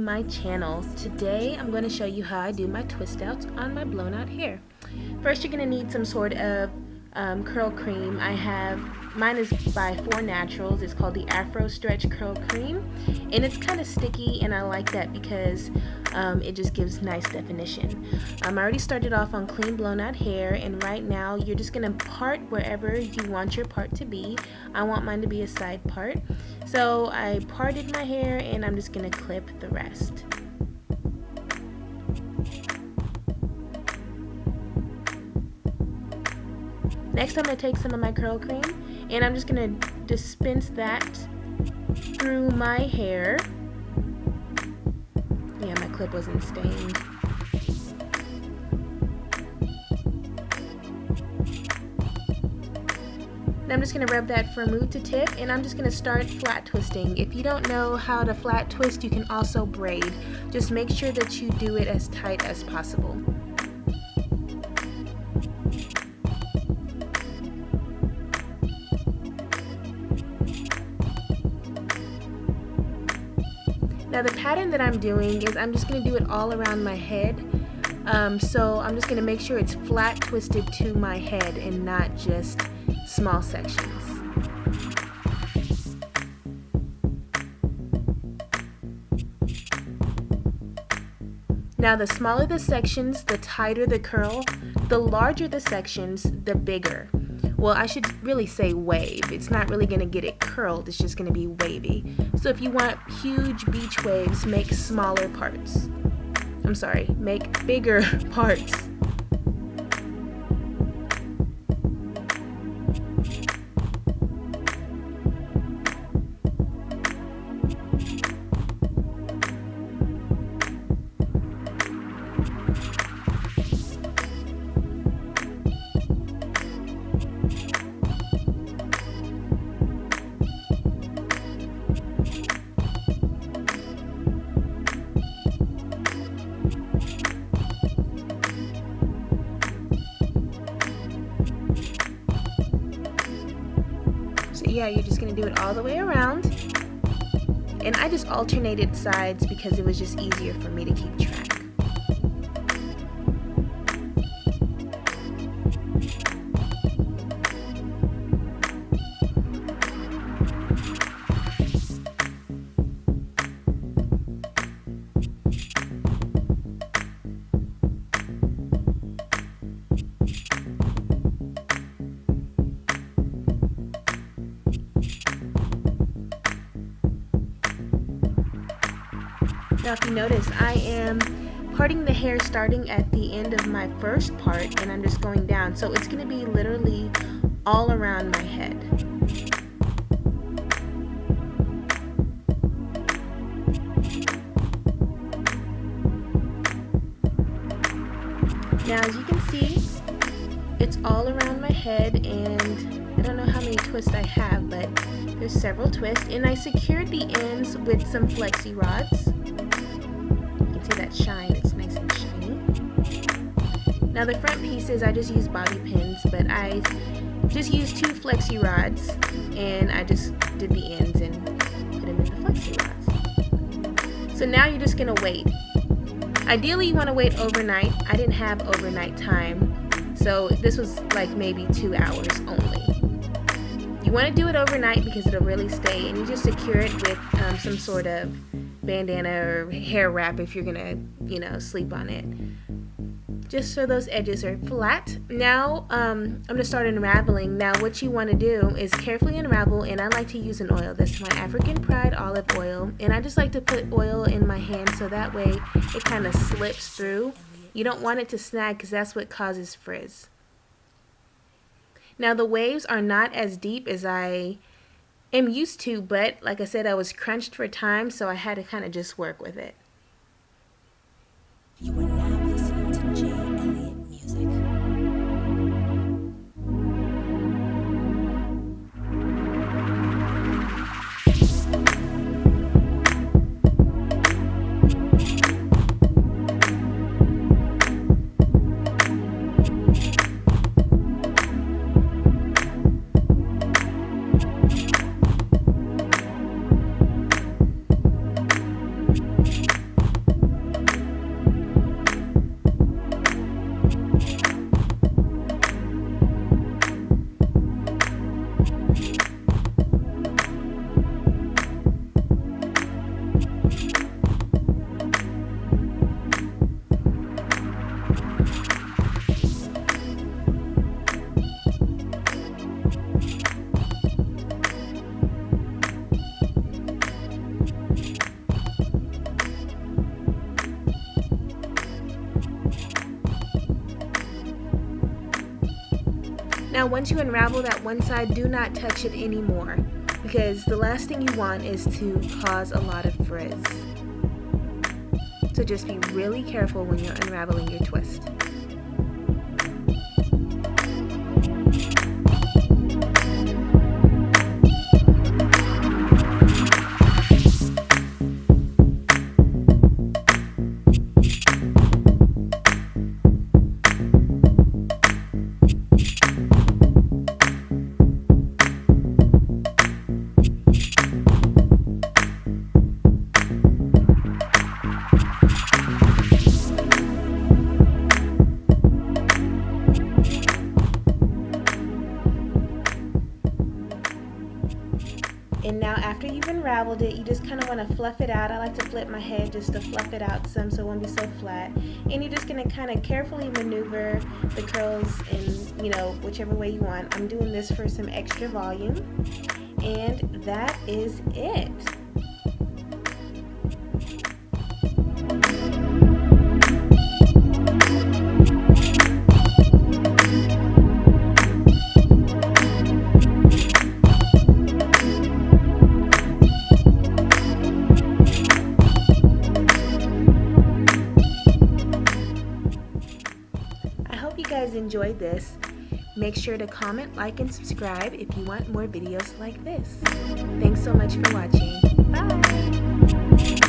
My channel. Today I'm going to show you how I do my twist outs on my blown out hair. First, you're going to need some sort of curl cream. Mine is by 4Naturals. It's called the Afro Stretch Curl Cream, and it's kind of sticky, and I like that because it just gives nice definition. I already started off on clean blown out hair, and right now you're just going to part wherever you want your part to be. I want mine to be a side part, so I parted my hair and I'm just going to clip the rest. Next, I'm going to take some of my curl cream and I'm just going to dispense that through my hair. Yeah, my clip wasn't stained. And I'm just going to rub that from root to tip, and I'm just going to start flat twisting. If you don't know how to flat twist, you can also braid. Just make sure that you do it as tight as possible. Now the pattern that I'm doing is I'm just going to do it all around my head. So I'm just going to make sure it's flat twisted to my head and not just small sections. Now the smaller the sections, the tighter the curl. The larger the sections, the bigger. Well, I should really say wave. It's not really going to get it curled, it's just going to be wavy. So if you want huge beach waves, make smaller parts. I'm sorry, make bigger parts. So yeah, you're just going to do it all the way around. And I just alternated sides because it was just easier for me to keep track. Now if you notice, I am parting the hair starting at the end of my first part, and I'm just going down. So it's going to be literally all around my head. Now as you can see, it's all around my head, and I don't know how many twists I have, but there's several twists, and I secured the ends with some flexi rods. That shine, it's nice and shiny. Now the front pieces, I just use bobby pins, but I just used 2 flexi rods, and I just did the ends and put them in the flexi rods. So now you're just gonna wait. Ideally you want to wait overnight. I didn't have overnight time, so this was like maybe 2 hours only. You want to do it overnight because it'll really stay, and you just secure it with some sort of bandana or hair wrap if you're gonna, sleep on it, just so those edges are flat. Now I'm gonna start unraveling. Now what you want to do is carefully unravel, and I like to use an oil. This is my African Pride olive oil, and I just like to put oil in my hand so that way it kind of slips through. You don't want it to snag because that's what causes frizz. Now the waves are not as deep as I am used to, but like I said, I was crunched for time, so I had to kind of just work with it. You are now listening to J. Elliott Music. Now once you unravel that one side, do not touch it anymore, because the last thing you want is to cause a lot of frizz. So just be really careful when you're unraveling your twist. And now after you've unraveled it, you just kind of want to fluff it out. I like to flip my head just to fluff it out some so it won't be so flat. And you're just going to kind of carefully maneuver the curls in, whichever way you want. I'm doing this for some extra volume. And that is it. I hope you guys enjoyed this. Make sure to comment, like, and subscribe if you want more videos like this. Thanks so much for watching. Bye!